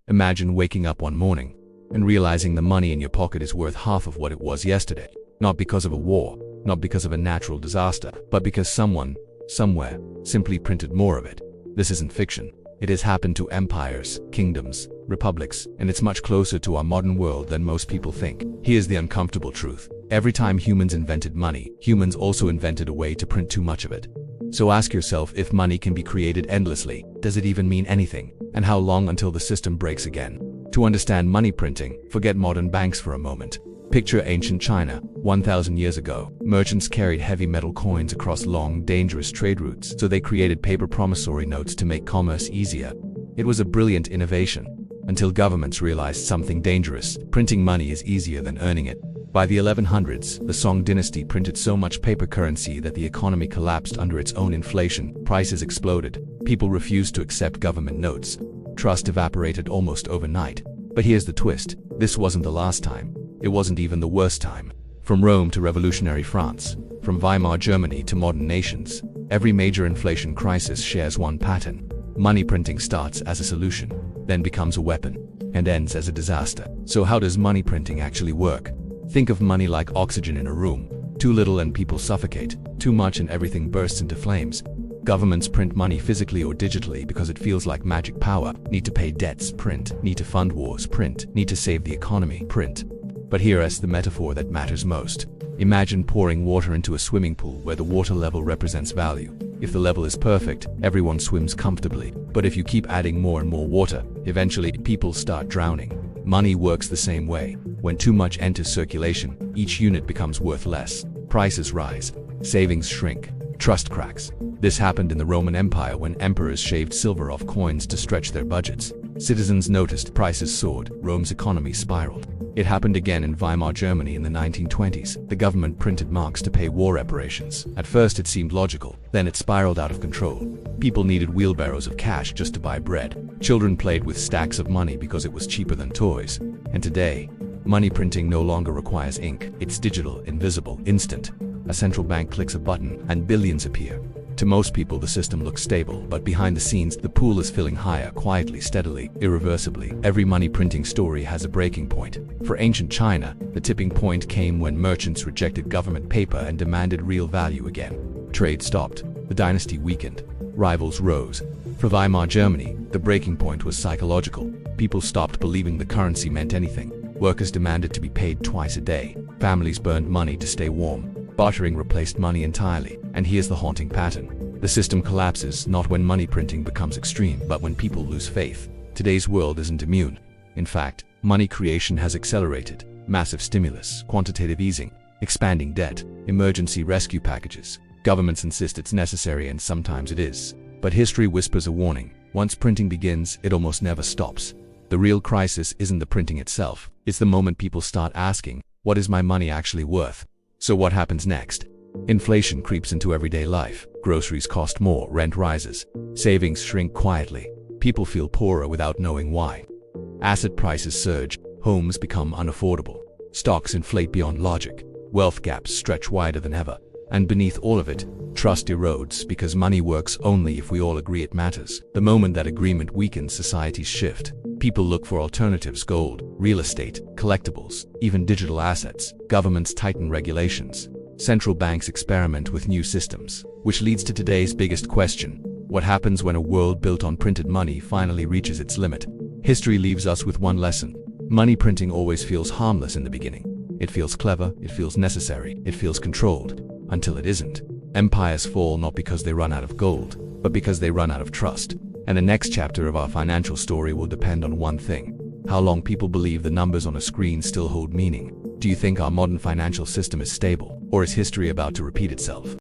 Imagine waking up one morning and realizing the money in your pocket is worth half of what it was yesterday. Not because of a war, not because of a natural disaster, but because someone, somewhere, simply printed more of it. This isn't fiction. It has happened to empires, kingdoms, republics, and it's much closer to our modern world than most people think. Here's the uncomfortable truth. Every time humans invented money, humans also invented a way to print too much of it. So ask yourself, if money can be created endlessly, does it even mean anything? And how long until the system breaks again? To understand money printing, forget modern banks for a moment. Picture ancient China. 1,000 years ago, merchants carried heavy metal coins across long, dangerous trade routes, so they created paper promissory notes to make commerce easier. It was a brilliant innovation, until governments realized something dangerous. Printing money is easier than earning it. By the 1100s, the Song dynasty printed so much paper currency that the economy collapsed under its own inflation. Prices exploded. People refused to accept government notes. Trust evaporated almost overnight. But here's the twist. This wasn't the last time. It wasn't even the worst time. From Rome to revolutionary France, from Weimar Germany to modern nations, every major inflation crisis shares one pattern. Money printing starts as a solution, then becomes a weapon, and ends as a disaster. So how does money printing actually work? Think of money like oxygen in a room. Too little and people suffocate. Too much and everything bursts into flames. Governments print money physically or digitally because it feels like magic power. Need to pay debts, print. Need to fund wars, print. Need to save the economy, print. But here is the metaphor that matters most. Imagine pouring water into a swimming pool where the water level represents value. If the level is perfect, everyone swims comfortably. But if you keep adding more and more water, eventually people start drowning. Money works the same way. When too much enters circulation, each unit becomes worth less. Prices rise. Savings shrink. Trust cracks. This happened in the Roman Empire when emperors shaved silver off coins to stretch their budgets. Citizens noticed, prices soared, Rome's economy spiraled. It happened again in Weimar Germany in the 1920s. The government printed marks to pay war reparations. At first it seemed logical, then it spiraled out of control. People needed wheelbarrows of cash just to buy bread. Children played with stacks of money because it was cheaper than toys. And today, money printing no longer requires ink. It's digital, invisible, instant. A central bank clicks a button and billions appear. To most people, the system looks stable, but behind the scenes, the pool is filling higher, quietly, steadily, irreversibly. Every money printing story has a breaking point. For ancient China, the tipping point came when merchants rejected government paper and demanded real value again. Trade stopped. The dynasty weakened. Rivals rose. For Weimar Germany, the breaking point was psychological. People stopped believing the currency meant anything. Workers demanded to be paid twice a day. Families burned money to stay warm. Bartering replaced money entirely. And here's the haunting pattern. The system collapses not when money printing becomes extreme, but when people lose faith. Today's world isn't immune. In fact, money creation has accelerated. Massive stimulus, quantitative easing, expanding debt, emergency rescue packages. Governments insist it's necessary, and sometimes it is. But history whispers a warning. Once printing begins, it almost never stops. The real crisis isn't the printing itself. It's the moment people start asking, what is my money actually worth? So what happens next? Inflation creeps into everyday life. Groceries cost more, rent rises. Savings shrink quietly. People feel poorer without knowing why. Asset prices surge. Homes become unaffordable. Stocks inflate beyond logic. Wealth gaps stretch wider than ever. And beneath all of it, trust erodes, because money works only if we all agree it matters. The moment that agreement weakens, societies shift. People look for alternatives: gold, real estate, collectibles, even digital assets. Governments tighten regulations. Central banks experiment with new systems. Which leads to today's biggest question. What happens when a world built on printed money finally reaches its limit? History leaves us with one lesson. Money printing always feels harmless in the beginning. It feels clever, it feels necessary, it feels controlled. Until it isn't. Empires fall not because they run out of gold, but because they run out of trust. And the next chapter of our financial story will depend on one thing: how long people believe the numbers on a screen still hold meaning. Do you think our modern financial system is stable, or is history about to repeat itself?